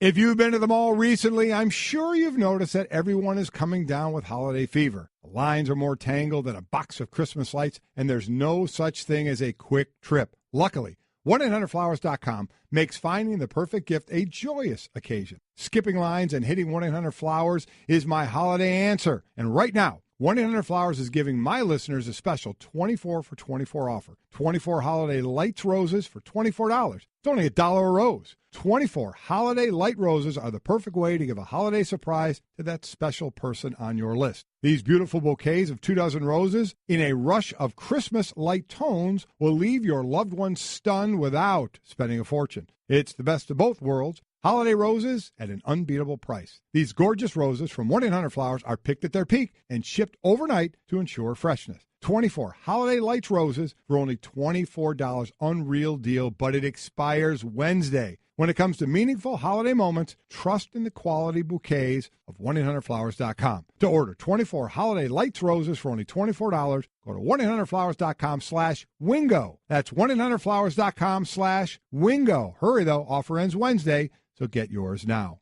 If you've been to the mall recently, I'm sure you've noticed that everyone is coming down with holiday fever. The lines are more tangled than a box of Christmas lights, and there's no such thing as a quick trip. Luckily, 1-800-Flowers.com makes finding the perfect gift a joyous occasion. Skipping lines and hitting 1-800-Flowers is my holiday answer. And right now, 1-800-Flowers is giving my listeners a special 24 for 24 offer. 24 holiday lights roses for $24. It's only $1 a rose. 24 holiday light roses are the perfect way to give a holiday surprise to that special person on your list. These beautiful bouquets of 24 roses in a rush of Christmas light tones will leave your loved ones stunned without spending a fortune. It's the best of both worlds. Holiday roses at an unbeatable price. These gorgeous roses from 1-800-Flowers are picked at their peak and shipped overnight to ensure freshness. 24 holiday lights roses for only $24. Unreal deal, but it expires Wednesday. When it comes to meaningful holiday moments, trust in the quality bouquets of 1-800-Flowers.com. To order 24 holiday lights roses for only $24, go to 1-800-Flowers.com/Wingo. That's 1-800-Flowers.com/Wingo. Hurry, though. Offer ends Wednesday, so get yours now.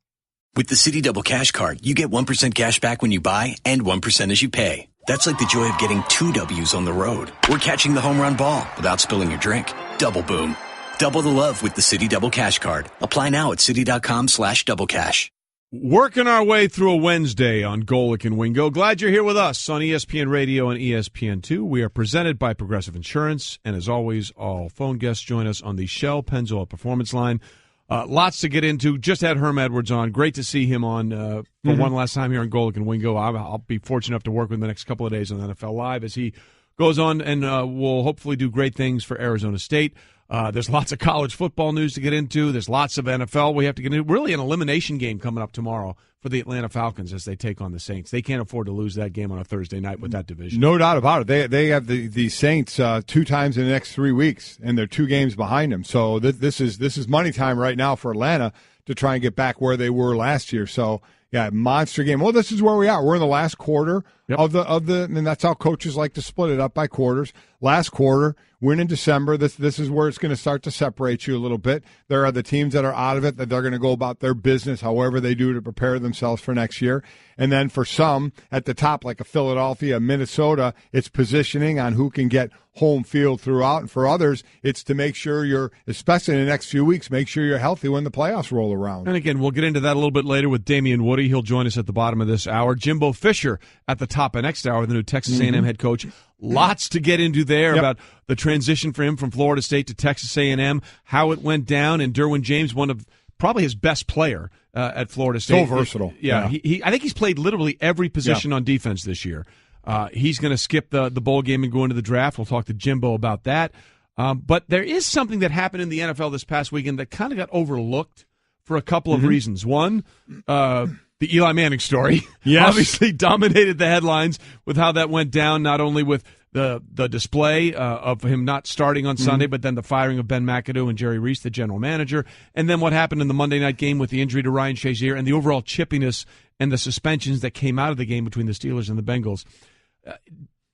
With the Citi Double Cash Card, you get 1% cash back when you buy and 1% as you pay. That's like the joy of getting 2 W's on the road or catching the home run ball without spilling your drink. Double boom. Double the love with the Citi Double Cash Card. Apply now at Citi.com/doublecash. Working our way through a Wednesday on Golic and Wingo. Glad you're here with us on ESPN Radio and ESPN2. We are presented by Progressive Insurance. And as always, all phone guests join us on the Shell Pennzoil Performance Line. Lots to get into. Just had Herm Edwards on. Great to see him on for one last time here on Golic and Wingo. I'll be fortunate enough to work with him the next couple of days on NFL Live as he goes on and will hopefully do great things for Arizona State. There's lots of college football news to get into. There's lots of NFL we have to get into. Really an elimination game coming up tomorrow for the Atlanta Falcons as they take on the Saints. They can't afford to lose that game on a Thursday night with that division. No doubt about it. They have the Saints 2 times in the next 3 weeks, and they're 2 games behind them. So this is money time right now for Atlanta to try and get back where they were last year. So yeah, monster game. Well, this is where we are. We're in the last quarter of the, and that's how coaches like to split it up by quarters. Last quarter, win in December. This is where it's going to start to separate you a little bit. There are the teams that are out of it that they're going to go about their business however they do to prepare themselves for next year. And then for some at the top, like a Philadelphia, Minnesota, it's positioning on who can get home field throughout. And for others, it's to make sure you're, especially in the next few weeks, make sure you're healthy when the playoffs roll around. And again, we'll get into that a little bit later with Damien Woody. He'll join us at the bottom of this hour. Jimbo Fisher at the top of next hour, the new Texas A&M head coach. Lots to get into there about the transition for him from Florida State to Texas A&M, how it went down, and Derwin James, one of probably his best player at Florida State. So versatile. I think he's played literally every position on defense this year. He's going to skip the bowl game and go into the draft. We'll talk to Jimbo about that. But there is something that happened in the NFL this past weekend that kind of got overlooked for a couple of reasons. One, the Eli Manning story obviously dominated the headlines with how that went down, not only with the display of him not starting on Sunday, but then the firing of Ben McAdoo and Jerry Reese, the general manager, and then what happened in the Monday night game with the injury to Ryan Shazier and the overall chippiness and the suspensions that came out of the game between the Steelers and the Bengals.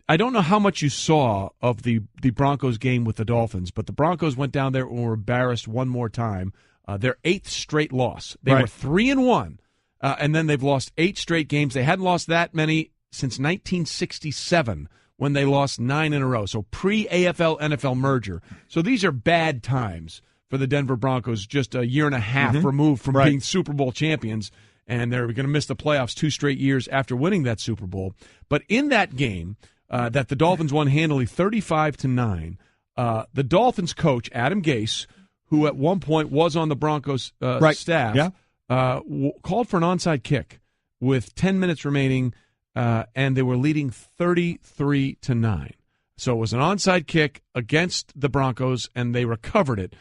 I don't know how much you saw of the Broncos game with the Dolphins, but the Broncos went down there and were embarrassed one more time. Their 8th straight loss. They were 3-1. And then they've lost 8 straight games. They hadn't lost that many since 1967 when they lost 9 in a row. So pre-AFL-NFL merger. So these are bad times for the Denver Broncos, just a year and a half removed from being Super Bowl champions. And they're going to miss the playoffs 2 straight years after winning that Super Bowl. But in that game that the Dolphins won handily 35-9, the Dolphins coach, Adam Gase, who at one point was on the Broncos staff, called for an onside kick with 10 minutes remaining, and they were leading 33-9. So it was an onside kick against the Broncos, and they recovered it,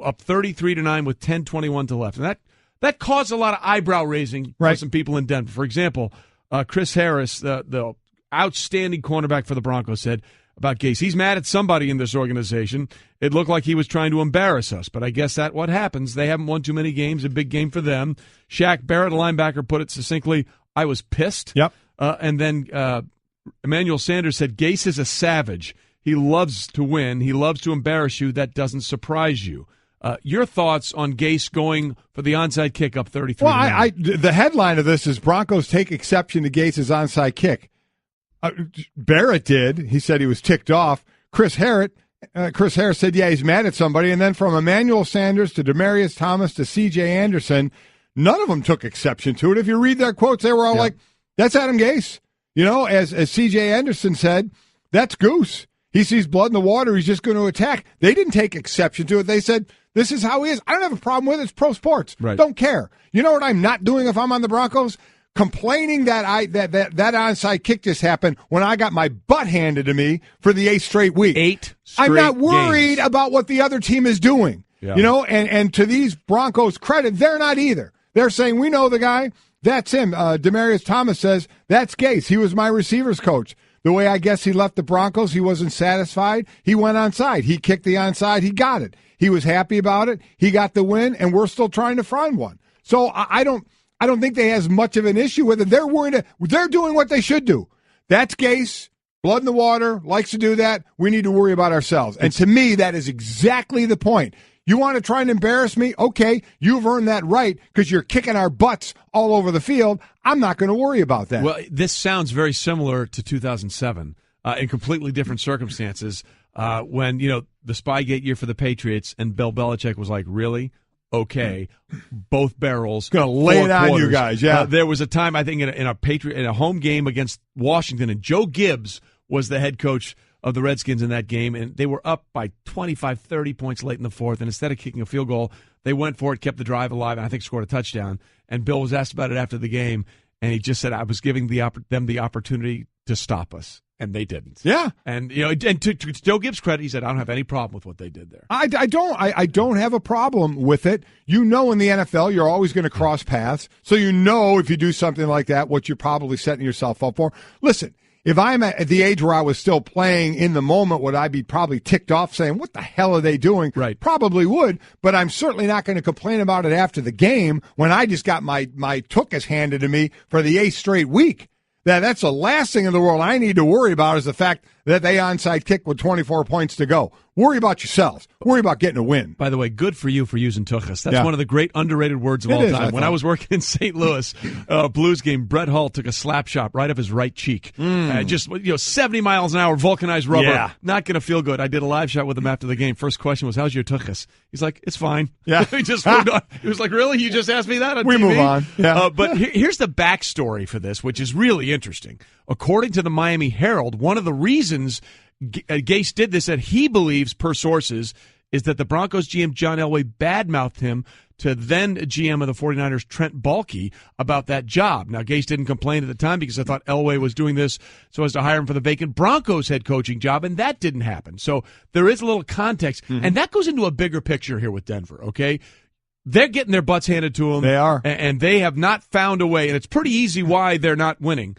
up 33-9 with 10:21 to left. And that caused a lot of eyebrow raising for some people in Denver. For example, Chris Harris, the outstanding cornerback for the Broncos, said about Gase, he's mad at somebody in this organization. It looked like he was trying to embarrass us, but I guess that's what happens. They haven't won too many games, a big game for them. Shaq Barrett, a linebacker, put it succinctly, I was pissed. And then Emmanuel Sanders said, Gase is a savage. He loves to win. He loves to embarrass you. That doesn't surprise you. Your thoughts on Gase going for the onside kick up 33-9? Well, the headline of this is Broncos take exception to Gase's onside kick. Barrett did. He said he was ticked off. Chris Harris said, yeah, he's mad at somebody. And then from Emmanuel Sanders to Demaryius Thomas to C.J. Anderson, none of them took exception to it. If you read their quotes, they were all like, that's Adam Gase. As C.J. Anderson said, that's Goose. He sees blood in the water. He's just going to attack. They didn't take exception to it. They said, this is how he is. I don't have a problem with it. It's pro sports. Right. Don't care. You know what I'm not doing if I'm on the Broncos? Complaining that onside kick just happened when I got my butt handed to me for the 8th straight week. 8 straight I'm not worried games. about what the other team is doing. Yeah. And to these Broncos' credit, they're not either. They're saying, we know the guy. That's him. Demaryius Thomas says, that's Gase. He was my receivers coach. The way I guess he left the Broncos, he wasn't satisfied. He went onside. He kicked the onside. He got it. He was happy about it. He got the win, and we're still trying to find one. So I don't think they has much of an issue with it. They're worried. They're doing what they should do. That's Gase. Blood in the water. Likes to do that. We need to worry about ourselves. And to me, that is exactly the point. You want to try and embarrass me? Okay, you've earned that right because you're kicking our butts all over the field. I'm not going to worry about that. Well, this sounds very similar to 2007 in completely different circumstances when, the Spygate year for the Patriots and Bill Belichick was like, really? Okay, both barrels. Going to lay it on you guys, yeah. There was a time, I think, in a home game against Washington, and Joe Gibbs was the head coach of the Redskins in that game, and they were up by 25, 30 points late in the fourth, and instead of kicking a field goal, they went for it, kept the drive alive, and I think scored a touchdown. And Bill was asked about it after the game, and he just said, I was giving them the opportunity to stop us, and they didn't. Yeah. And and to Joe Gibbs' credit, he said, I don't have any problem with what they did there. I don't have a problem with it. In the NFL, you're always going to cross paths, so if you do something like that, what you're probably setting yourself up for. Listen, if I'm at the age where I was still playing in the moment, would I be probably ticked off saying, what the hell are they doing? Right. Probably would, but I'm certainly not going to complain about it after the game when I just got my tuchus handed to me for the 8th straight week. That's the last thing in the world I need to worry about is the fact that they onside kick with 24 points to go. Worry about yourselves. Worry about getting a win. By the way, good for you for using tuchus. That's one of the great underrated words of all time. When I was working in St. Louis, Blues game, Brett Hull took a slap shot right up his right cheek. 70 miles an hour, vulcanized rubber. Yeah. Not going to feel good. I did a live shot with him after the game. First question was, how's your tuchus? He's like, it's fine. Yeah. He just moved on. He was like, really? You just asked me that on we TV? Move on. Yeah. But here's the backstory for this, which is really interesting. According to the Miami Herald, one of the reasons Gase did this that he believes, per sources, is that the Broncos GM John Elway badmouthed him to then GM of the 49ers Trent Baalke about that job. Now, Gase didn't complain at the time because I thought Elway was doing this so as to hire him for the vacant Broncos head coaching job, and that didn't happen. So there is a little context, and that goes into a bigger picture here with Denver, okay? They're getting their butts handed to them. They are. And they have not found a way, and it's pretty easy why they're not winning.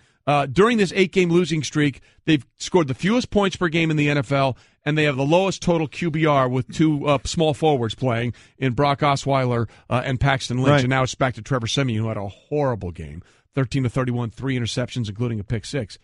During this 8-game losing streak, they've scored the fewest points per game in the NFL, and they have the lowest total QBR with two small forwards playing in Brock Osweiler and Paxton Lynch. Right. And now it's back to Trevor Siemian, who had a horrible game, 13-31, 3 interceptions, including a pick six.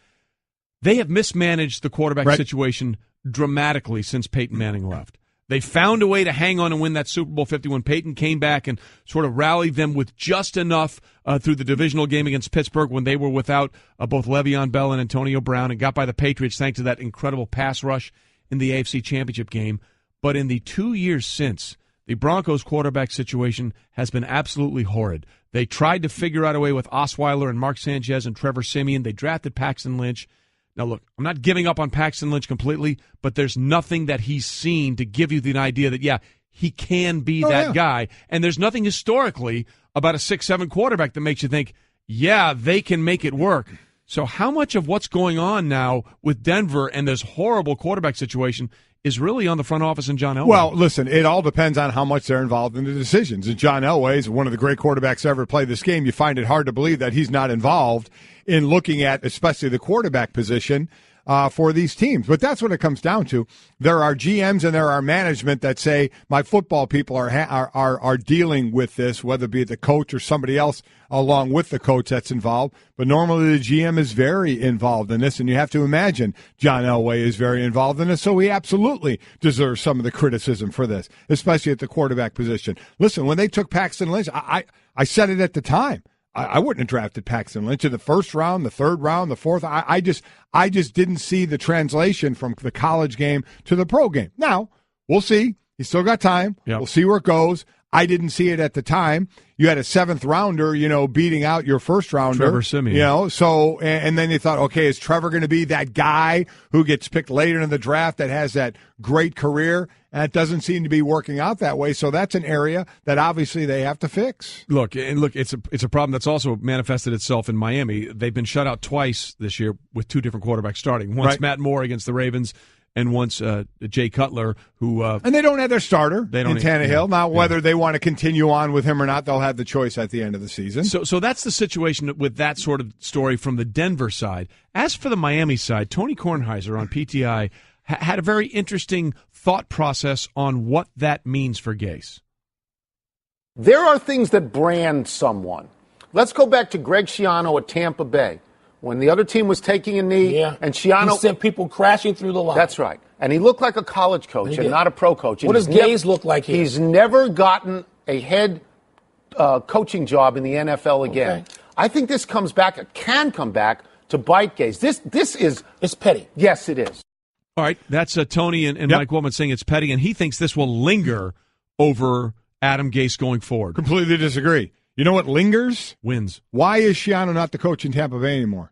They have mismanaged the quarterback situation dramatically since Peyton Manning left. They found a way to hang on and win that Super Bowl 50 when Peyton came back and sort of rallied them with just enough through the divisional game against Pittsburgh when they were without both Le'Veon Bell and Antonio Brown, and got by the Patriots thanks to that incredible pass rush in the AFC Championship game. But in the 2 years since, the Broncos quarterback situation has been absolutely horrid. They tried to figure out a way with Osweiler and Mark Sanchez and Trevor Siemian. They drafted Paxton Lynch. Now, look, I'm not giving up on Paxton Lynch completely, but there's nothing that he's seen to give you the idea that, yeah, he can be that guy. And there's nothing historically about a 6'7" quarterback that makes you think, yeah, they can make it work. So how much of what's going on now with Denver and this horrible quarterback situation is really on the front office and John Elway? Well, listen, it all depends on how much they're involved in the decisions. And John Elway is one of the great quarterbacks ever played this game. You find it hard to believe that he's not involved in looking at especially the quarterback position. for these teams. But that's what it comes down to. There are GMs and there are management that say my football people are dealing with this, whether it be the coach or somebody else along with the coach that's involved. But normally the GM is very involved in this, and you have to imagine John Elway is very involved in this, so he absolutely deserves some of the criticism for this, especially at the quarterback position. Listen, when they took Paxton Lynch, I said it at the time. I wouldn't have drafted Paxton Lynch in the first round, the third round, the fourth. I just didn't see the translation from the college game to the pro game. Now, we'll see. He's still got time. Yep. We'll see where it goes. I didn't see it at the time. You had a seventh rounder, beating out your first rounder. Trevor Siemian. So, and then you thought, okay, is Trevor going to be that guy who gets picked later in the draft that has that great career? And it doesn't seem to be working out that way. So that's an area that obviously they have to fix. Look, it's a problem that's also manifested itself in Miami. They've been shut out twice this year with two different quarterbacks starting. Once Matt Moore against the Ravens, and once Jay Cutler, who and they don't have their starter in Tannehill. Yeah, now, whether they want to continue on with him or not, they'll have the choice at the end of the season. So that's the situation with that sort of story from the Denver side. As for the Miami side, Tony Kornheiser on PTI had a very interesting thought process on what that means for Gase. There are things that brand someone. Let's go back to Greg Schiano at Tampa Bay. When the other team was taking a knee, and Schiano he sent people crashing through the line. That's right. And he looked like a college coach and not a pro coach. What does Gase look like here? He's never gotten a head coaching job in the NFL again. Okay. I think this comes back, it can come back to bite Gase. This is... It's petty. Yes, it is. All right, that's Tony and Mike Wolman saying it's petty, and he thinks this will linger over Adam Gase going forward. Completely disagree. You know what lingers? Wins. Why is Schiano not the coach in Tampa Bay anymore?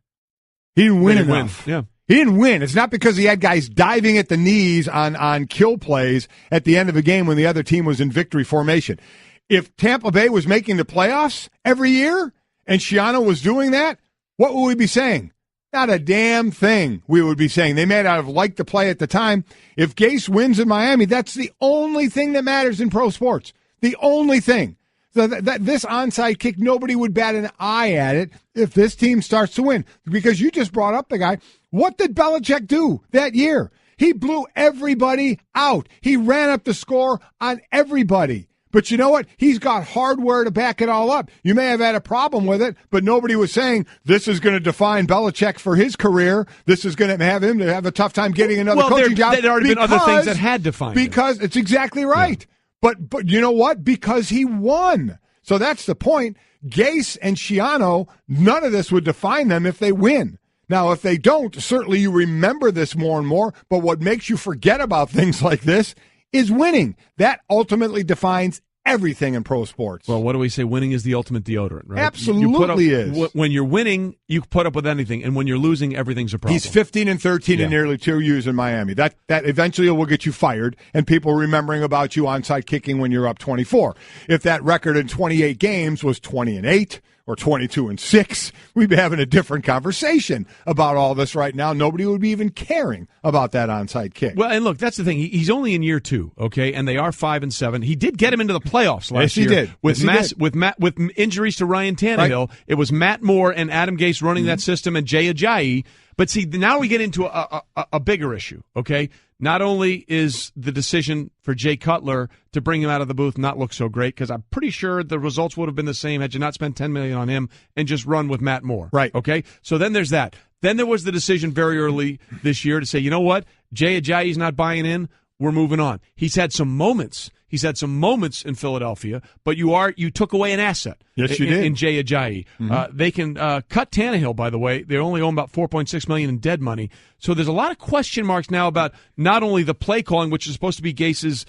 He didn't win enough. Yeah. He didn't win. It's not because he had guys diving at the knees on kill plays at the end of the game when the other team was in victory formation. If Tampa Bay was making the playoffs every year and Schiano was doing that, what would we be saying? Not a damn thing we would be saying. They may not have liked the play at the time. If Gase wins in Miami, that's the only thing that matters in pro sports. The only thing. So this onside kick, nobody would bat an eye at it if this team starts to win. Because you just brought up the guy. What did Belichick do that year? He blew everybody out. He ran up the score on everybody. But you know what? He's got hardware to back it all up. You may have had a problem with it, but nobody was saying this is going to define Belichick for his career. This is going to have him to have a tough time getting another coaching job. There had already been other things that had defined him. Because it's exactly right. Yeah. But you know what? Because he won. So that's the point. Gase and Schiano, none of this would define them if they win. Now, if they don't, certainly you remember this more and more. But what makes you forget about things like this is winning. That ultimately defines everything in pro sports. Well, what do we say? Winning is the ultimate deodorant, right? Absolutely is. When you're winning, you put up with anything, and when you're losing, everything's a problem. He's 15-13 in nearly 2 years in Miami. That eventually will get you fired, and people remembering about you onside kicking when you're up 24. If that record in 28 games was 20-8 or 22-6, we'd be having a different conversation about all this right now. Nobody would be even caring about that onside kick. Well, and look, that's the thing. He's only in year 2, okay, and they are 5-7. He did get him into the playoffs last year. Yes, he did. With injuries to Ryan Tannehill, right. It was Matt Moore and Adam Gase running that system and Jay Ajayi. But see, now we get into a bigger issue, okay? Not only is the decision for Jay Cutler to bring him out of the booth not look so great, because I'm pretty sure the results would have been the same had you not spent $10 million on him and just run with Matt Moore. Right. Okay? So then there's that. Then there was the decision very early this year to say, you know what? Jay Ajayi's not buying in. We're moving on. He's had some moments. He's had some moments in Philadelphia, but you took away an asset. Yes, you did. In Jay Ajayi. They can cut Tannehill, by the way. They only own about $4.6 million in dead money. So there's a lot of question marks now about not only the play calling, which is supposed to be Gase's,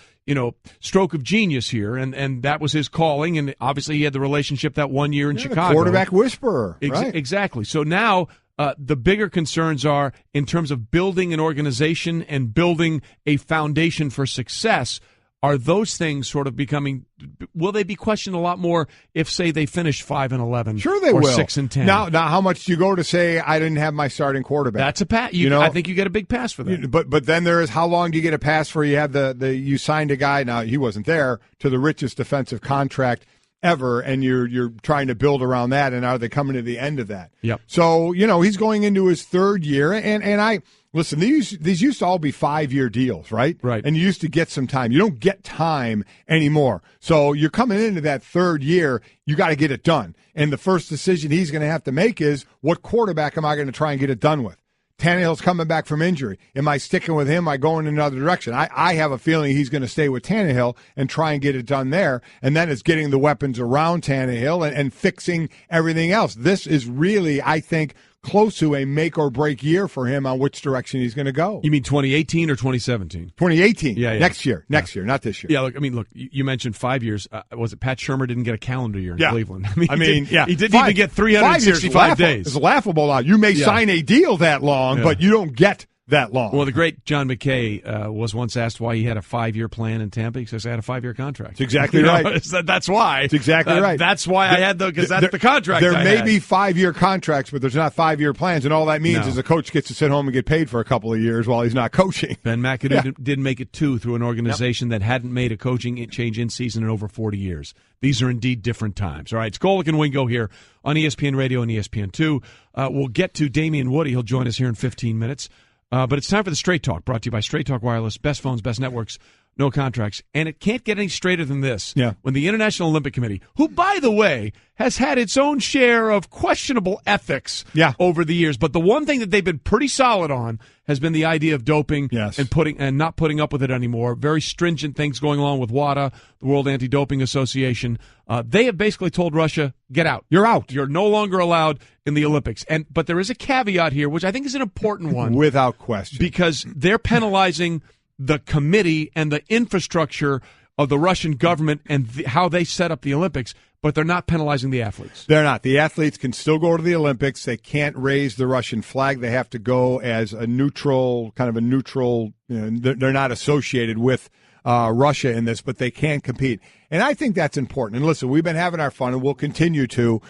stroke of genius here, and that was his calling, and obviously he had the relationship that 1 year in Chicago. The quarterback whisperer. Right. Exactly. So now the bigger concerns are in terms of building an organization and building a foundation for success. Are those things sort of becoming? Will they be questioned a lot more if, say, they finish 5-11? Sure, they or will. 6-10. Now, how much do you go to say I didn't have my starting quarterback? That's a pass. I think you get a big pass for that. But then there is how long do you get a pass for? You have you signed a guy. Now he wasn't there to the richest defensive contract ever, and you're trying to build around that. And are they coming to the end of that? Yep. So he's going into his third year, and Listen, these used to all be 5-year deals, right? Right. And you used to get some time. You don't get time anymore. So you're coming into that third year, you got to get it done. And the first decision he's going to have to make is, what quarterback am I going to try and get it done with? Tannehill's coming back from injury. Am I sticking with him? Am I going in another direction? I have a feeling he's going to stay with Tannehill and try and get it done there. And then it's getting the weapons around Tannehill and fixing everything else. This is really, I think, close to a make-or-break year for him on which direction he's going to go. You mean 2018 or 2017? 2018. Yeah. Next year, not this year. Yeah, look, you mentioned 5 years. Was it Pat Shurmur didn't get a calendar year in Cleveland? He didn't even get 365 days. It's laughable now. You may sign a deal that long, but you don't get that long. Well, the great John McKay was once asked why he had a 5-year plan in Tampa. He says, I had a 5-year contract. That's exactly right. That's why. That's exactly right. That's why I had because that's the contract There I may had. be 5-year contracts, but there's not 5-year plans, and all that means is the coach gets to sit home and get paid for a couple of years while he's not coaching. Ben McAdoo didn't make it through an organization that hadn't made a coaching change in season in over 40 years. These are indeed different times. All right, it's Golic and Wingo here on ESPN Radio and ESPN2. We'll get to Damien Woody. He'll join us here in 15 minutes. But it's time for the Straight Talk, brought to you by Straight Talk Wireless. Best phones, best networks, no contracts. And it can't get any straighter than this. Yeah. When the International Olympic Committee, who, by the way, has had its own share of questionable ethics over the years, but the one thing that they've been pretty solid on has been the idea of doping and not putting up with it anymore. Very stringent things going along with WADA, the World Anti-Doping Association. They have basically told Russia, get out. You're out. You're no longer allowed in the Olympics. But there is a caveat here, which I think is an important one. Without question. Because they're penalizing the committee and the infrastructure of the Russian government and how they set up the Olympics, but they're not penalizing the athletes. They're not. The athletes can still go to the Olympics. They can't raise the Russian flag. They have to go as a neutral, they're not associated with Russia in this, but they can compete. And I think that's important. And listen, we've been having our fun, and we'll continue to,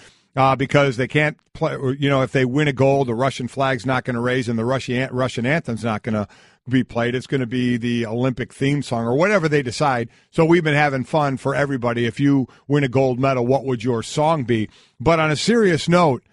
because they can't play. If they win a gold, the Russian flag's not going to raise, and the Russian anthem's not going to be played. It's going to be the Olympic theme song or whatever they decide. So we've been having fun for everybody. If you win a gold medal, what would your song be? But on a serious note,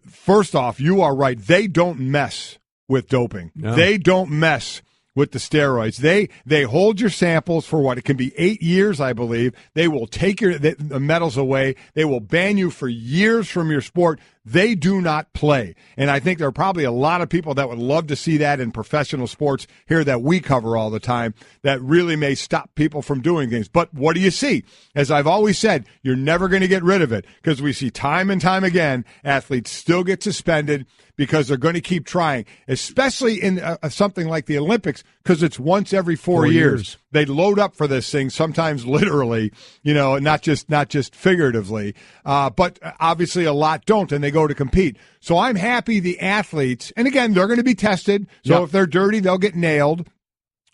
first off, you are right. They don't mess with doping. No. They don't mess with the steroids. They hold your samples for what? It can be 8 years, I believe. They will take the medals away. They will ban you for years from your sport. They do not play. And I think there are probably a lot of people that would love to see that in professional sports here that we cover all the time that really may stop people from doing things. But what do you see? As I've always said, you're never going to get rid of it because we see time and time again athletes still get suspended because they're going to keep trying, especially in something like the Olympics because it's once every 4 years. They load up for this thing, sometimes literally, not just figuratively. But obviously a lot don't, and they go to compete. So I'm happy the athletes, and again, they're going to be tested. So if they're dirty, they'll get nailed,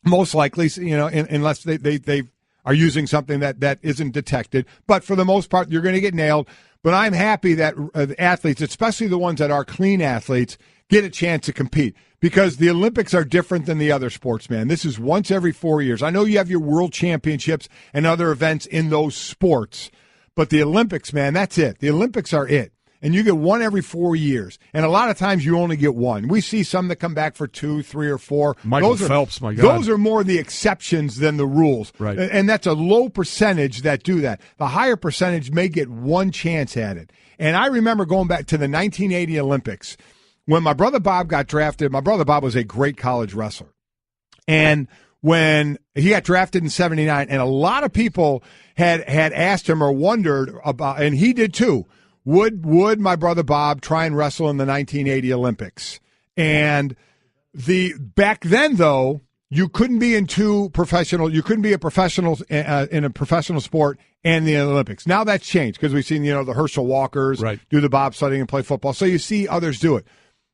most likely, unless they are using something that isn't detected. But for the most part, you're going to get nailed. But I'm happy that athletes, especially the ones that are clean athletes, get a chance to compete because the Olympics are different than the other sports, man. This is once every 4 years. I know you have your world championships and other events in those sports, but the Olympics, man, that's it. The Olympics are it. And you get one every 4 years. And a lot of times you only get one. We see some that come back for 2, 3, or 4. Michael Phelps, my God. Those are more the exceptions than the rules. Right. And that's a low percentage that do that. The higher percentage may get one chance at it. And I remember going back to the 1980 Olympics when my brother Bob got drafted. My brother Bob was a great college wrestler. And when he got drafted in 79, and a lot of people had asked him or wondered about, and he did too, would my brother Bob try and wrestle in the 1980 Olympics? And back then, though, you couldn't be you couldn't be a professional in a professional sport and the Olympics. Now that's changed because we've seen, the Herschel Walkers do the bobsledding and play football. So you see others do it.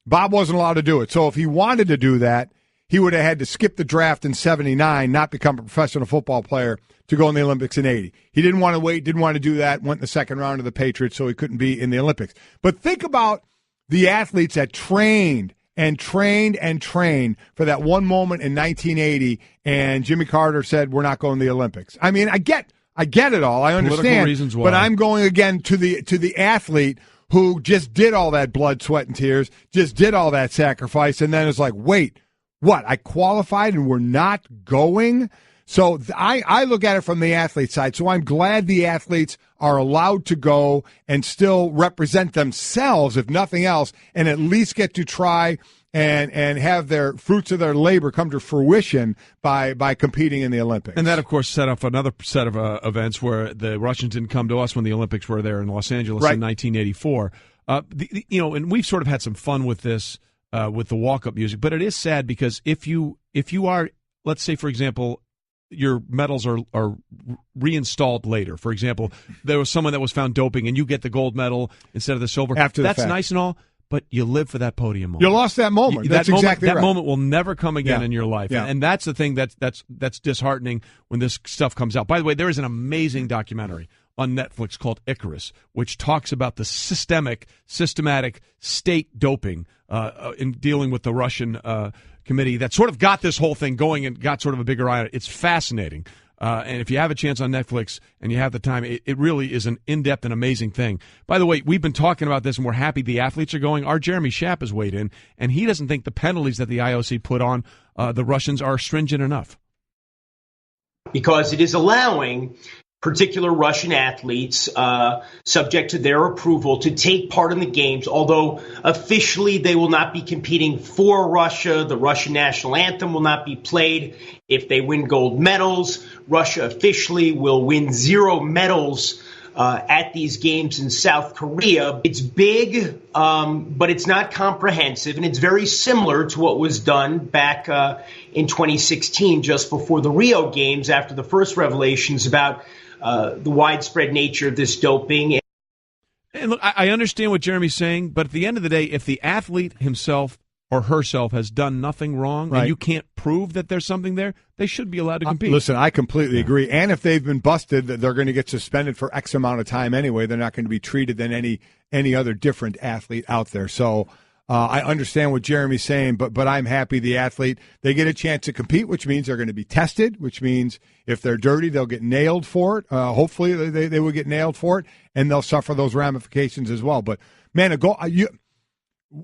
Bob wasn't allowed to do it. So if he wanted to do that, he would have had to skip the draft in 79, not become a professional football player to go in the Olympics in 80. He didn't want to wait, didn't want to do that, went in the second round of the Patriots, so he couldn't be in the Olympics. But think about the athletes that trained and trained and trained for that one moment in 1980, and Jimmy Carter said, we're not going to the Olympics. I mean, I get it all. I understand. Reasons why. But I'm going again to the athlete who just did all that blood, sweat, and tears, just did all that sacrifice, and then it's like, wait, what? I qualified and we're not going? So I look at it from the athlete side. So I'm glad the athletes are allowed to go and still represent themselves, if nothing else, and at least get to try and have their fruits of their labor come to fruition by competing in the Olympics. And that, of course, set up another set of events where the Russians didn't come to us when the Olympics were there in Los Angeles in 1984. And we've sort of had some fun with this with the walk-up music, but it is sad because if you are, let's say, for example, your medals are reinstalled later. For example, there was someone that was found doping, and you get the gold medal instead of the silver. After the That's fact. Nice and all, but you live for that podium moment. You lost that moment. That's exactly right. That moment will never come again in your life, Yeah. and that's the thing that's disheartening when this stuff comes out. By the way, there is an amazing documentary on Netflix called Icarus, which talks about the systematic state doping in dealing with the Russian committee that sort of got this whole thing going and got sort of a bigger eye on it. It's fascinating. And if you have a chance on Netflix and you have the time, it really is an in-depth and amazing thing. By the way, we've been talking about this, and we're happy the athletes are going. Our Jeremy Schaap has weighed in, and he doesn't think the penalties that the IOC put on the Russians are stringent enough. Because it is allowing particular Russian athletes, subject to their approval, to take part in the games, although officially they will not be competing for Russia. The Russian national anthem will not be played. If they win gold medals, Russia officially will win 0 medals at these games in South Korea. It's big, but it's not comprehensive, and it's very similar to what was done back in 2016, just before the Rio Games, after the first revelations about the widespread nature of this doping. And look, I understand what Jeremy's saying, but at the end of the day, if the athlete himself or herself has done nothing wrong, and you can't prove that there's something there, they should be allowed to compete. Listen, I completely agree. And if they've been busted, they're going to get suspended for X amount of time anyway. They're not going to be treated than any other different athlete out there. So I understand what Jeremy's saying, but I'm happy the athlete, they get a chance to compete, which means they're going to be tested, which means if they're dirty, they'll get nailed for it. Hopefully they will get nailed for it, and they'll suffer those ramifications as well. But, man,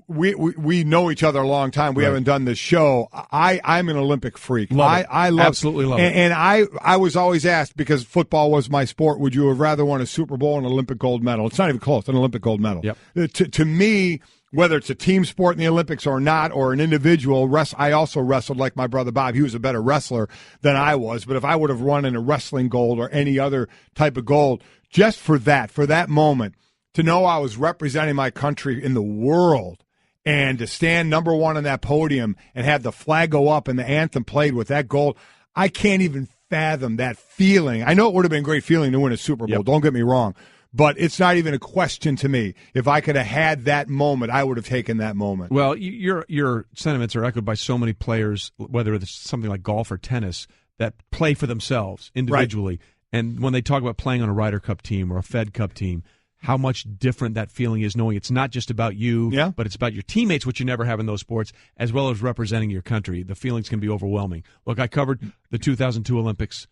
we know each other a long time. We haven't done this show. I'm an Olympic freak. I absolutely love it. And I was always asked, because football was my sport, would you have rather won a Super Bowl and an Olympic gold medal? It's not even close, an Olympic gold medal. Yep. To me, whether it's a team sport in the Olympics or not, or an individual, I also wrestled like my brother Bob. He was a better wrestler than I was. But if I would have won in a wrestling gold or any other type of gold, just for that moment, to know I was representing my country in the world and to stand number one on that podium and have the flag go up and the anthem played with that gold, I can't even fathom that feeling. I know it would have been a great feeling to win a Super Bowl. Yep. Don't get me wrong. But it's not even a question to me. If I could have had that moment, I would have taken that moment. Well, your sentiments are echoed by so many players, whether it's something like golf or tennis, that play for themselves individually. Right. And when they talk about playing on a Ryder Cup team or a Fed Cup team, how much different that feeling is, knowing it's not just about you, but it's about your teammates, which you never have in those sports, as well as representing your country. The feelings can be overwhelming. Look, I covered the 2002 Olympics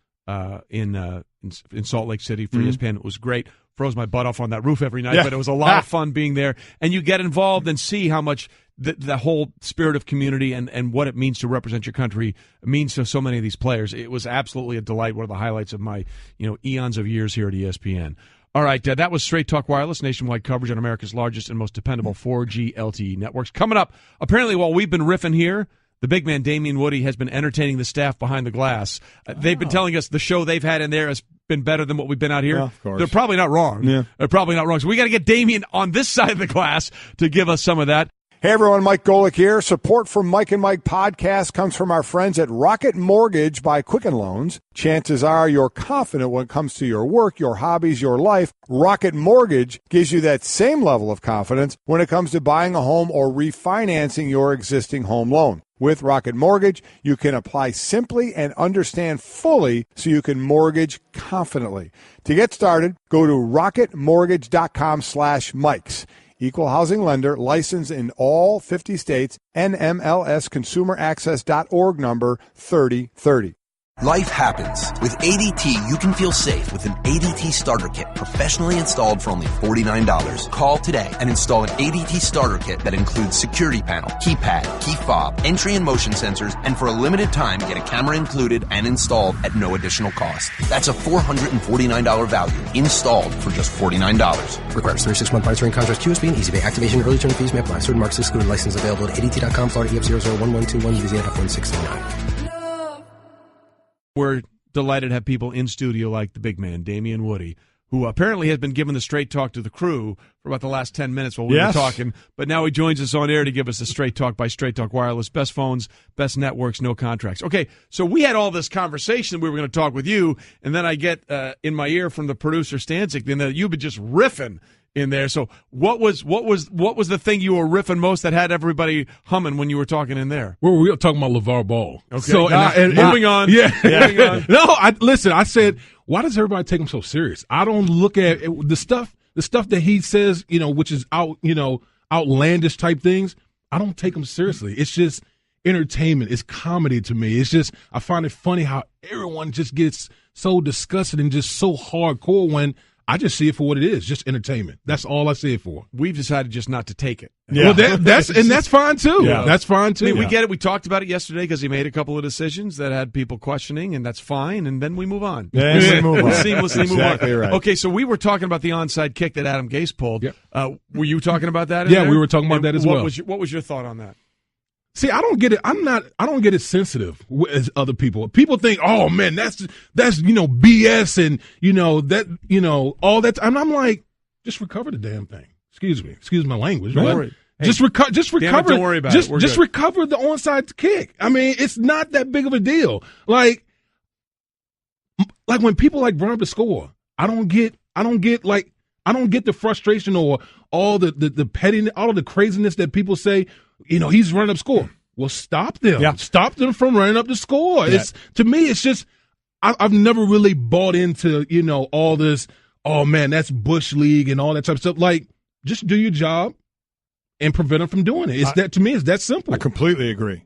in Salt Lake City for ESPN. It was great. Froze my butt off on that roof every night, but it was a lot of fun being there. And you get involved and see how much the whole spirit of community and what it means to represent your country means to so many of these players. It was absolutely a delight. One of the highlights of my eons of years here at ESPN. All right, that was Straight Talk Wireless, nationwide coverage on America's largest and most dependable 4G LTE networks. Coming up, apparently while we've been riffing here, the big man Damien Woody has been entertaining the staff behind the glass. They've been telling us the show they've had in there has been better than what we've been out here. Of course. They're probably not wrong. Yeah. They're probably not wrong. So we got to get Damien on this side of the glass to give us some of that. Hey everyone, Mike Golic here. Support for Mike and Mike podcast comes from our friends at Rocket Mortgage by Quicken Loans. Chances are you're confident when it comes to your work, your hobbies, your life. Rocket Mortgage gives you that same level of confidence when it comes to buying a home or refinancing your existing home loan. With Rocket Mortgage, you can apply simply and understand fully so you can mortgage confidently. To get started, go to rocketmortgage.com/Mikes. Equal housing lender, licensed in all 50 states, NMLS consumeraccess.org number 3030. Life happens. With ADT, you can feel safe with an ADT starter kit professionally installed for only $49. Call today and install an ADT starter kit that includes security panel, keypad, key fob, entry and motion sensors, and for a limited time, get a camera included and installed at no additional cost. That's a $449 value installed for just $49. Requires 36-month monitoring contract, QSB, and EasyPay. Activation and early term fees may apply. Certain marks excluded. License available at ADT.com, Florida EF001121, UBZ F1639. We're delighted to have people in studio like the big man, Damien Woody, who apparently has been given the straight talk to the crew for about the last 10 minutes while we were talking. But now he joins us on air to give us a straight talk by Straight Talk Wireless. Best phones, best networks, no contracts. Okay, so we had all this conversation. We were going to talk with you, and then I get in my ear from the producer, Stanzik, and that you've been just riffing in there. So what was the thing you were riffing most that had everybody humming when you were talking in there? Well, we were talking about LeVar Ball. Okay. So moving on. Yeah. Moving on. No, I said, why does everybody take him so serious? I don't look at it, the stuff that he says, which is outlandish type things. I don't take him seriously. It's just entertainment. It's comedy to me. It's just, I find it funny how everyone just gets so disgusted and just so hardcore when I just see it for what it is, just entertainment. That's all I see it for. We've decided just not to take it. Yeah. Well, that's fine too. Yeah. That's fine too. I mean, we get it. We talked about it yesterday because he made a couple of decisions that had people questioning, and that's fine. And then we move on. Yeah, we move on. Seamlessly move on. Right. Okay, so we were talking about the onside kick that Adam Gase pulled. Yep. Were you talking about that? Yeah, we were talking about that as well. What was your thought on that? See, I don't get it. I don't get as sensitive as other people. People think, oh man, that's BS and all that. And I'm like, just recover the damn thing. Excuse my language. Don't right? worry. Hey, just recover. Don't worry about it. Just recover the onside kick. I mean, it's not that big of a deal. Like when people run up the score, I don't get the frustration or all the pettiness, all of the craziness that people say. He's running up score. Well, stop them. Yeah. Stop them from running up the score. Yeah. To me, it's just I've never really bought into all this. Oh man, that's Bush League and all that type of stuff. Like, just do your job and prevent them from doing it. To me, it's that simple. I completely agree.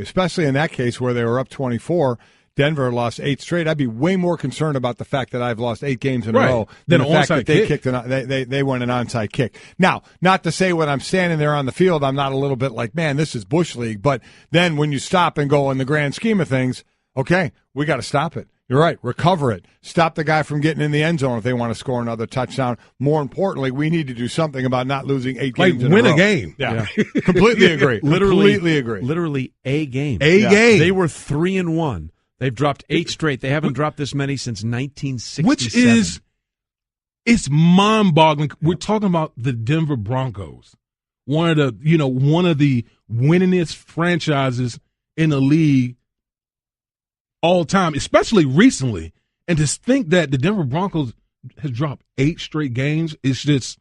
Especially in that case where they were up 24. Denver lost 8 straight. I'd be way more concerned about the fact that I've lost 8 games in a row than the fact that they won an onside kick. Now, not to say when I'm standing there on the field, I'm not a little bit like, man, this is Bush League. But then when you stop and go in the grand scheme of things, okay, we got to stop it. You're right. Recover it. Stop the guy from getting in the end zone if they want to score another touchdown. More importantly, we need to do something about not losing 8 games in a row. Win a game. Yeah. Completely agree. Completely agree. Literally a game. Game. They were 3-1. They've dropped 8 straight. They haven't dropped this many since 1967. Which it's mind-boggling. We're talking about the Denver Broncos, one of the winningest franchises in the league all time, especially recently. And to think that the Denver Broncos has dropped 8 straight games, it's just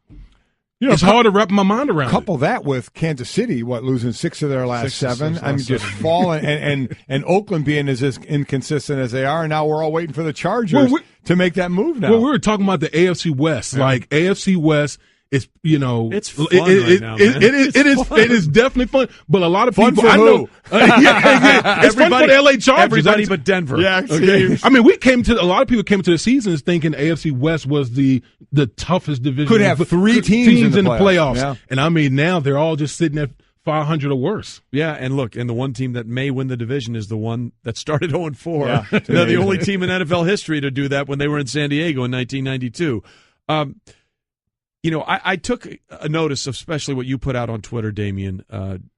it's hard to wrap my mind around. Couple that with Kansas City, losing 6 of their last 7. I mean, just falling, and Oakland being as inconsistent as they are. And now we're all waiting for the Chargers to make that move now. Well, we were talking about the AFC West. Yeah. Like, AFC West is, it's fun right now, man. It is definitely fun. But a lot of fun people, for who? It's fun for the LA Chargers. Everybody but Denver. Yeah, okay. I mean, a lot of people came to the season thinking AFC West was the toughest division. Could have 3 teams in the playoffs. Yeah. And I mean, now they're all just sitting at 500 or worse. Yeah, and look, and the one team that may win the division is the one that started 0-4. Yeah, they're the only team in NFL history to do that when they were in San Diego in 1992. I took a notice of especially what you put out on Twitter, Damien,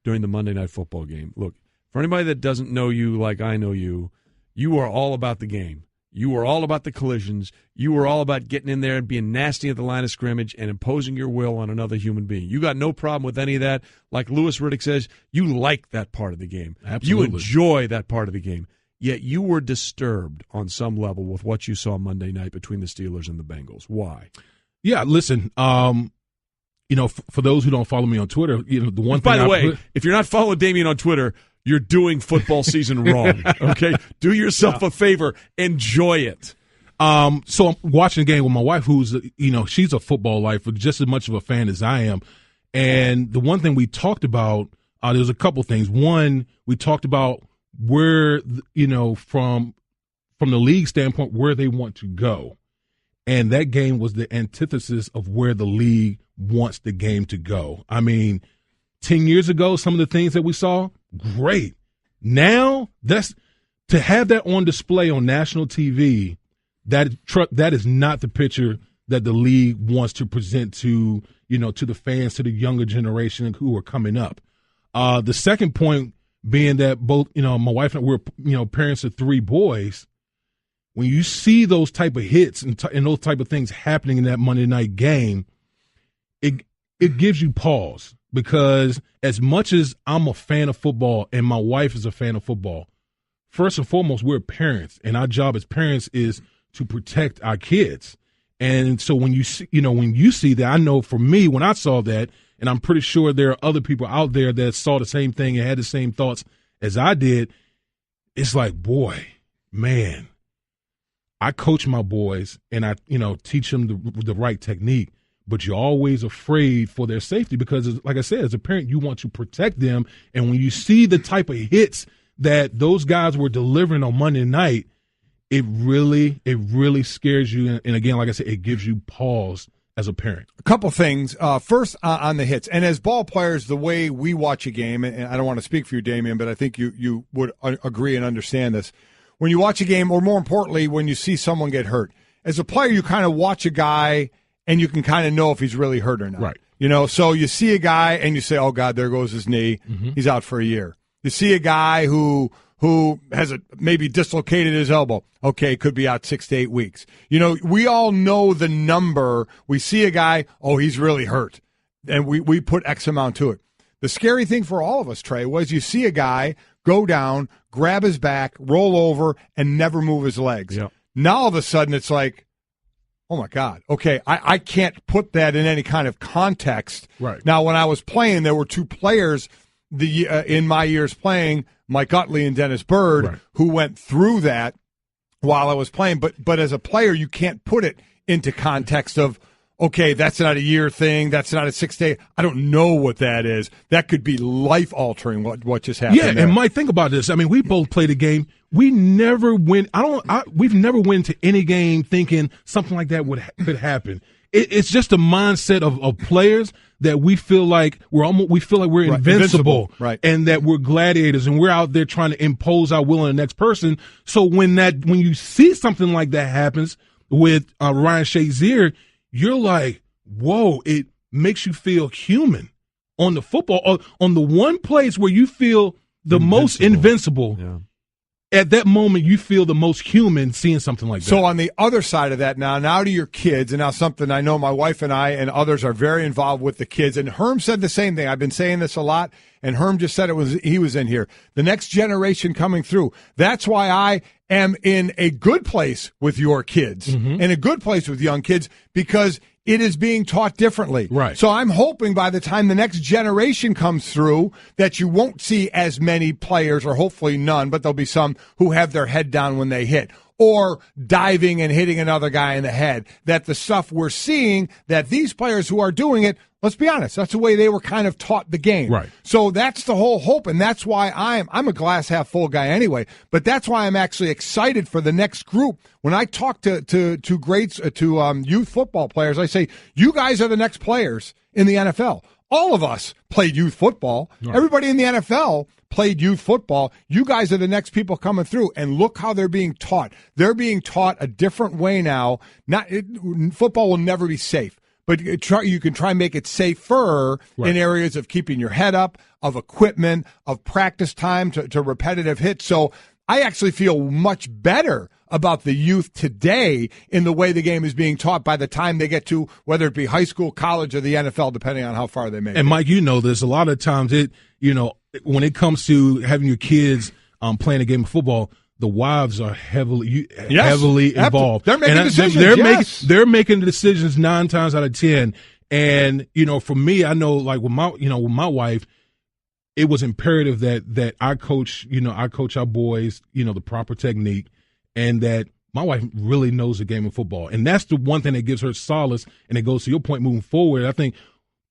during the Monday Night Football game. Look, for anybody that doesn't know you like I know you, you are all about the game. You were all about the collisions. You were all about getting in there and being nasty at the line of scrimmage and imposing your will on another human being. You got no problem with any of that. Like Louis Riddick says, you like that part of the game. Absolutely. You enjoy that part of the game. Yet you were disturbed on some level with what you saw Monday night between the Steelers and the Bengals. Why? Yeah, listen, for those who don't follow me on Twitter, the one thing. By the way, if you're not following Damien on Twitter, you're doing football season wrong. Okay, do yourself a favor, enjoy it. So I'm watching the game with my wife, who's she's a football lifer, just as much of a fan as I am. And the one thing we talked about, there's a couple things. One, we talked about where, from the league standpoint, where they want to go. And that game was the antithesis of where the league wants the game to go. I mean, 10 years ago, some of the things that we saw, great. Now, to have that on display on national TV, that is not the picture that the league wants to present to the fans, to the younger generation who are coming up. The second point being that both, my wife and I, we're, parents of 3 boys. When you see those type of hits and those type of things happening in that Monday night game, it gives you pause, because as much as I'm a fan of football and my wife is a fan of football, first and foremost, we're parents, and our job as parents is to protect our kids. And so when you see that, I know for me, when I saw that, and I'm pretty sure there are other people out there that saw the same thing and had the same thoughts as I did, it's like, boy, man, I coach my boys and I, teach them the right technique, but you're always afraid for their safety because, like I said, as a parent, you want to protect them. And when you see the type of hits that those guys were delivering on Monday night, it really scares you. And again, like I said, it gives you pause as a parent. A couple things. First, on the hits. And as ball players, the way we watch a game, and I don't want to speak for you, Damien, but I think you would agree and understand this. When you watch a game, or more importantly, when you see someone get hurt, as a player, you kind of watch a guy and you can kind of know if he's really hurt or not. Right. So you see a guy and you say, oh, God, there goes his knee. Mm-hmm. He's out for a year. You see a guy who has maybe dislocated his elbow. Okay, could be out 6 to 8 weeks. We all know the number. We see a guy, oh, he's really hurt. And we put X amount to it. The scary thing for all of us, Trey, was you see a guy go down, grab his back, roll over, and never move his legs. Yep. Now all of a sudden it's like, oh, my God, okay, I can't put that in any kind of context. Right. Now, when I was playing, there were 2 players in my years playing, Mike Utley and Dennis Bird, right, who went through that while I was playing. But as a player, you can't put it into context of, okay, that's not a year thing. That's not a 6 day. I don't know what that is. That could be life altering. What just happened? Yeah, there. and Mike, think about this. I mean, we both played a game. We never win. We've never went to any game thinking something like that could happen. It's just a mindset of players that we feel like we're right, invincible, right, and that we're gladiators and we're out there trying to impose our will on the next person. So when you see something like that happens with Ryan Shazier, you're like, whoa, it makes you feel human on the football, on the one place where you feel the most invincible. Yeah. At that moment, you feel the most human seeing something like that. So on the other side of that, now to your kids, and now something I know my wife and I and others are very involved with the kids. And Herm said the same thing. I've been saying this a lot, and Herm just said he was in here. The next generation coming through. That's why I am in a good place with your kids, and a good place with young kids, because it is being taught differently. Right. So I'm hoping by the time the next generation comes through that you won't see as many players, or hopefully none, but there'll be some who have their head down when they hit, or diving and hitting another guy in the head. That the stuff we're seeing, that these players who are doing it, let's be honest, that's the way they were kind of taught the game. Right. So that's the whole hope, and that's why I'm a glass half full guy anyway, but that's why I'm actually excited for the next group. When I talk to youth football players, I say, you guys are the next players in the NFL. All of us played youth football. Right. Everybody in the NFL played youth football. You guys are the next people coming through, and look how they're being taught. They're being taught a different way now. Football will never be safe, but you can try and make it safer in areas of keeping your head up, of equipment, of practice time to repetitive hits. So I actually feel much better about the youth today in the way the game is being taught by the time they get to, whether it be high school, college, or the NFL, depending on how far they make it. And Mike, there's a lot of times when it comes to having your kids playing a game of football, the wives are heavily involved. They're making decisions. They're making decisions 9 times out of 10. And for me, I know, like with my wife, it was imperative that I coach our boys, the proper technique, and that my wife really knows the game of football. And that's the one thing that gives her solace. And it goes to your point moving forward. I think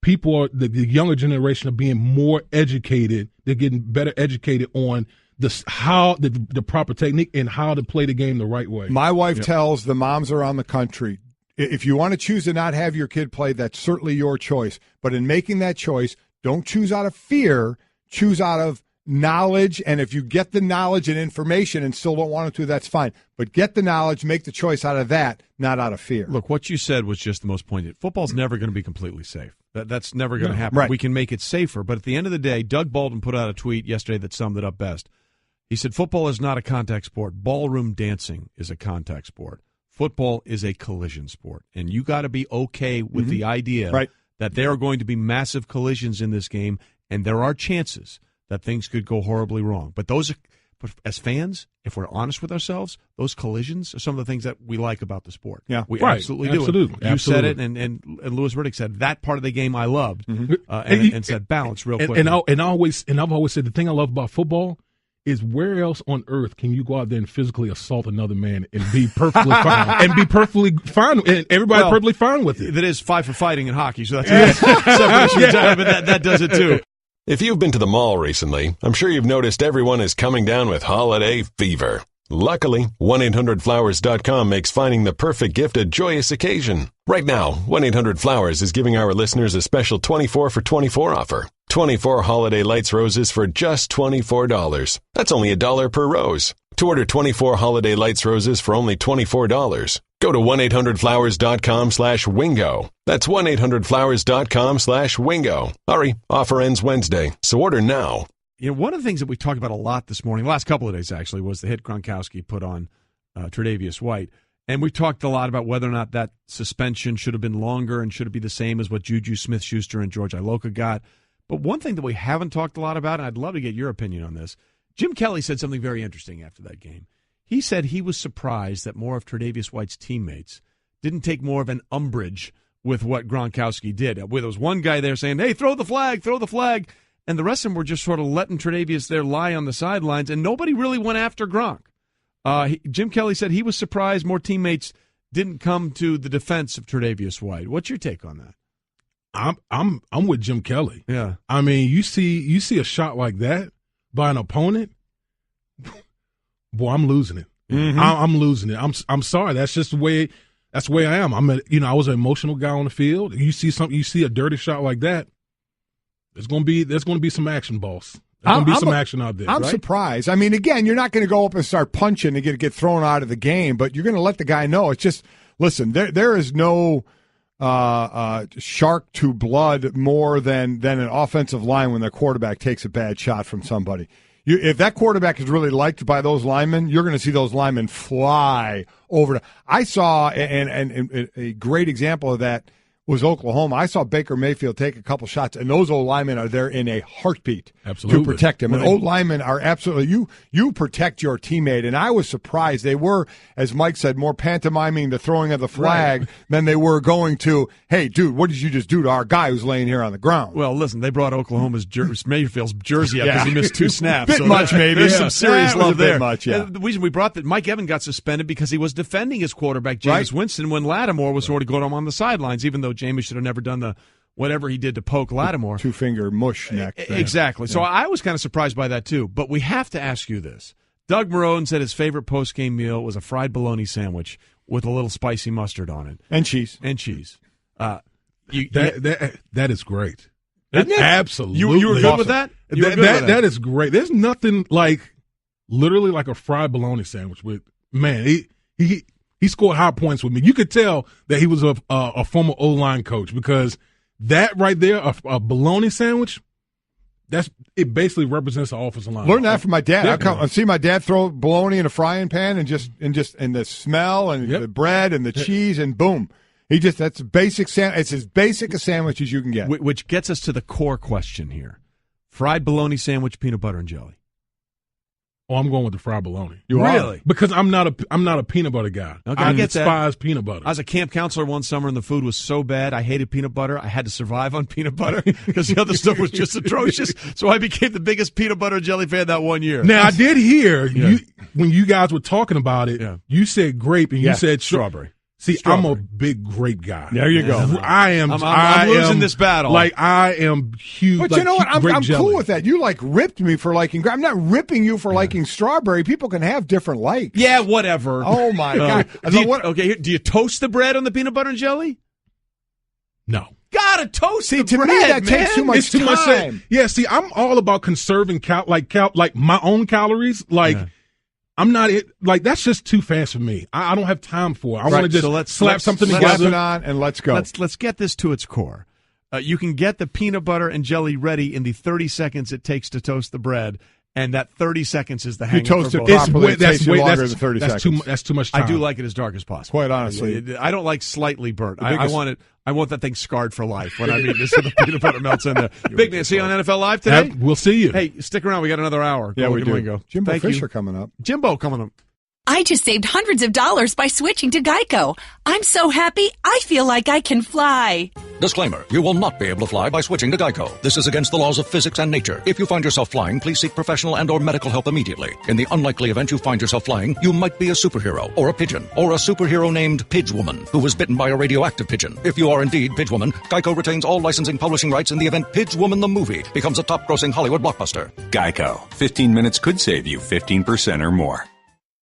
the younger generation are being more educated. They're getting better educated on the proper technique and how to play the game the right way. My wife tells the moms around the country, if you want to choose to not have your kid play, that's certainly your choice. But in making that choice, don't choose out of fear, choose out of knowledge. And if you get the knowledge and information and still don't want to, that's fine. But get the knowledge, make the choice out of that, not out of fear. Look, what you said was just the most poignant. Football's never going to be completely safe. That's never going to happen. Right. We can make it safer. But at the end of the day, Doug Baldwin put out a tweet yesterday that summed it up best. He said, football is not a contact sport. Ballroom dancing is a contact sport. Football is a collision sport. And you got to be okay with the idea that there are going to be massive collisions in this game, and there are chances that things could go horribly wrong. But those, as fans, if we're honest with ourselves, those collisions are some of the things that we like about the sport. Yeah, we absolutely do. You said it, and Louis Riddick said that part of the game I loved, and said balance real quick. And I've always said the thing I love about football is where else on earth can you go out there and physically assault another man and be perfectly fine and and everybody perfectly fine with it. That is 5 for fighting in hockey, so that's separation time, but that does it too. If you've been to the mall recently, I'm sure you've noticed everyone is coming down with holiday fever. Luckily, 1-800-Flowers.com makes finding the perfect gift a joyous occasion. Right now, 1-800-Flowers is giving our listeners a special 24 for 24 offer. 24 holiday lights roses for just $24. That's only $1 per rose. To order 24 holiday lights roses for only $24, go to 1-800-Flowers.com/Wingo. That's 1-800-Flowers.com/Wingo. Hurry, offer ends Wednesday, so order now. You know, one of the things that we talked about a lot this morning, last couple of days actually, was the hit Gronkowski put on Tre'Davious White. And we talked a lot about whether or not that suspension should have been longer and should it be the same as what Juju Smith-Schuster and George Iloka got. But one thing that we haven't talked a lot about, and I'd love to get your opinion on this, Jim Kelly said something very interesting after that game. He said he was surprised that more of Tre'Davious White's teammates didn't take more of an umbrage with what Gronkowski did. There was one guy there saying, hey, throw the flag, and the rest of them were just sort of letting Tre'Davious there lie on the sidelines, and nobody really went after Gronk. Jim Kelly said he was surprised more teammates didn't come to the defense of Tre'Davious White. What's your take on that? I'm with Jim Kelly. Yeah. I mean, you see a shot like that by an opponent, boy, I'm losing it. Mm-hmm. I'm losing it. I'm sorry. That's just the way I am. I was an emotional guy on the field. You see a dirty shot like that, there's going to be some action, boss. There's going to be some action out there. I'm surprised. I mean, again, you're not going to go up and start punching and get thrown out of the game, but you're going to let the guy know. It's just, listen, there is no shark to blood more than an offensive line when their quarterback takes a bad shot from somebody. If that quarterback is really liked by those linemen, you're going to see those linemen fly over. I saw, and a great example of that was Oklahoma. I saw Baker Mayfield take a couple shots, and those old linemen are there in a heartbeat to protect him. And old linemen are absolutely, you protect your teammate. And I was surprised. They were, as Mike said, more pantomiming the throwing of the flag than they were going to, hey, dude, what did you just do to our guy who's laying here on the ground? Well, listen, they brought Oklahoma's Mayfield's jersey up because he missed 2 snaps. Bit much, maybe. There's some serious love there. Much, yeah. The reason we brought that, Mike Evans got suspended because he was defending his quarterback, Jameis Winston, when Lattimore was sort of going on the sidelines, even though Jameis should have never done the whatever he did to poke Lattimore. 2-finger mush neck. Exactly. So I was kind of surprised by that too. But we have to ask you this. Doug Marrone said his favorite post-game meal was a fried bologna sandwich with a little spicy mustard on it. And cheese. That is great. Isn't it? Absolutely. You were good with that? That is great. There's nothing literally like a fried bologna sandwich with, man, he scored high points with me. You could tell that he was a former O-line coach because that right there, a bologna sandwich, it basically represents the offensive line. Learn that from my dad. I see my dad throw bologna in a frying pan and the smell and the bread and the cheese and boom. That's basic. It's as basic a sandwich as you can get. Which gets us to the core question here: fried bologna sandwich, peanut butter and jelly. Oh, I'm going with the fried bologna. You really? Because I'm not a peanut butter guy. Okay, I despise peanut butter. I was a camp counselor one summer, and the food was so bad I hated peanut butter. I had to survive on peanut butter because the other stuff was just atrocious. So I became the biggest peanut butter and jelly fan that one year. Now I did hear when you guys were talking about it. Yeah. You said grape and you said strawberry. See, Strawberry. I'm a big grape guy. There you go. I am. I'm losing this battle. Like, I am huge. But like, you know what? I'm jelly. cool with that. You ripped me for liking grape. I'm not ripping you for liking strawberry. People can have different likes. Yeah, whatever. Oh my God. Do you toast the bread on the peanut butter and jelly? No. Gotta toast the to bread, me that man. takes too much It's too time. much. Yeah, see, I'm all about conserving like my own calories. Like, I'm not like that's just too fast for me. I don't have time for it. I want to just slap something together. Slap it on and let's go. Let's get this to its core. You can get the peanut butter and jelly ready in the 30 seconds it takes to toast the bread, and that 30 seconds is the hang. You toast it properly. It takes you longer than 30 seconds. That's too much time. I do like it as dark as possible. Quite honestly, I don't like slightly burnt. I want it. I want that thing scarred for life when I eat this. So the peanut butter melts in there. Big man, see you on NFL Live today. We'll see you. Hey, stick around. We got another hour. Yeah, we do. Wingo. Jimbo Thank Fisher you. coming up. Jimbo coming up. I just saved hundreds of dollars by switching to Geico. I'm so happy, I feel like I can fly. Disclaimer, you will not be able to fly by switching to Geico. This is against the laws of physics and nature. If you find yourself flying, please seek professional and or medical help immediately. In the unlikely event you find yourself flying, you might be a superhero, or a pigeon, or a superhero named Pidgewoman, who was bitten by a radioactive pigeon. If you are indeed Pidgewoman, Geico retains all licensing publishing rights in the event Pidgewoman the movie becomes a top-grossing Hollywood blockbuster. Geico. 15 minutes could save you 15% or more.